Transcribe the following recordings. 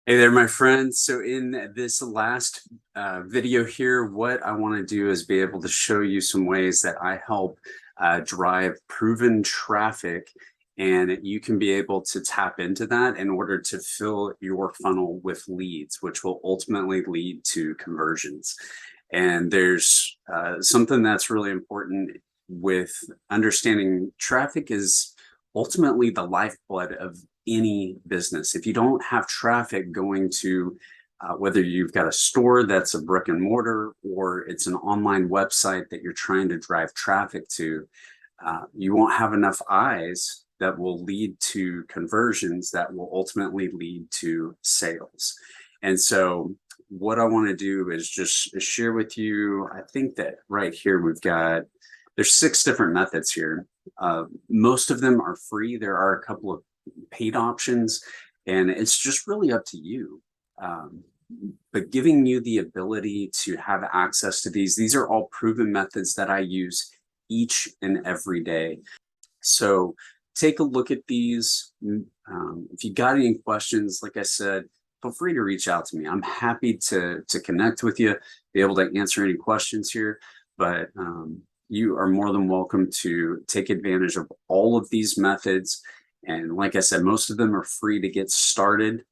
Hey there, my friends. So in this last video here, what I want to do is be able to show you some ways that I help drive proven traffic, and you can be able to tap into that in order to fill your funnel with leads, which will ultimately lead to conversions. And there's something that's really important with understanding traffic is ultimately the lifeblood of any business. If you don't have traffic going to whether you've got a store that's a brick and mortar or it's an online website that you're trying to drive traffic to, you won't have enough eyes that will lead to conversions that will ultimately lead to sales. And so what I want to do is just share with you, I think that right here there's 6 different methods here. Most of them are free. There are a couple of paid options, and it's just really up to you. But giving you the ability to have access to these are all proven methods that I use each and every day. So take a look at these. If you got any questions, like I said, feel free to reach out to me. I'm happy to connect with you, be able to answer any questions here, but you are more than welcome to take advantage of all of these methods. And like I said, most of them are free to get started.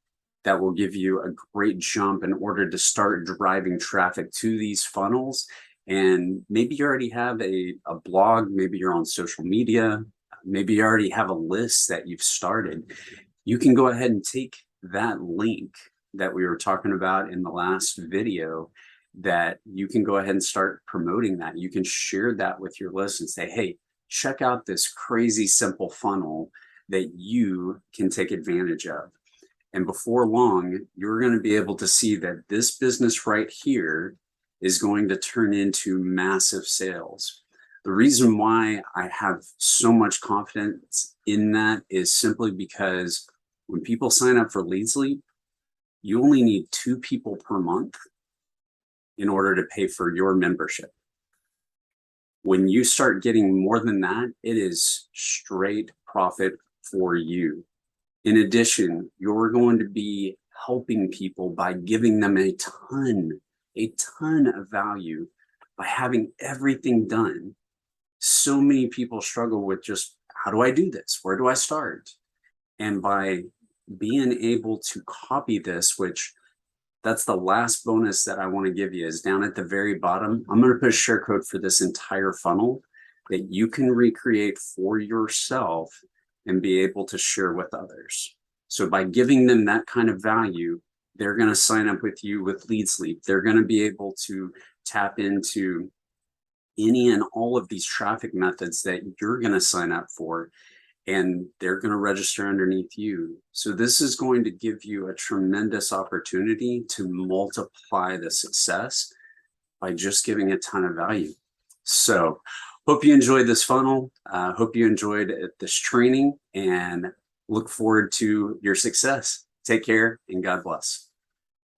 That will give you a great jump in order to start driving traffic to these funnels. And maybe you already have a blog, maybe you're on social media, maybe you already have a list that you've started. You can go ahead and take that link that we were talking about in the last video, that you can go ahead and start promoting that. You can share that with your list and say, hey, check out this crazy simple funnel that you can take advantage of. And before long, you're going to be able to see that this business right here is going to turn into massive sales. The reason why I have so much confidence in that is simply because when people sign up for leadsleap, you only need 2 people per month in order to pay for your membership. When you start getting more than that, it is straight profit for you. In addition, you're going to be helping people by giving them a ton of value by having everything done. So many people struggle with just, how do I do this? Where do I start? And by being able to copy this, which that's the last bonus that I want to give you, is down at the very bottom. I'm going to put a share code for this entire funnel that you can recreate for yourself and be able to share with others. So by giving them that kind of value, they're going to sign up with you with leadsleap. They're going to be able to tap into any and all of these traffic methods that you're going to sign up for, and they're going to register underneath you. So this is going to give you a tremendous opportunity to multiply the success by just giving a ton of value. So hope you enjoyed this funnel. Hope you enjoyed this training, and look forward to your success. Take care and God bless.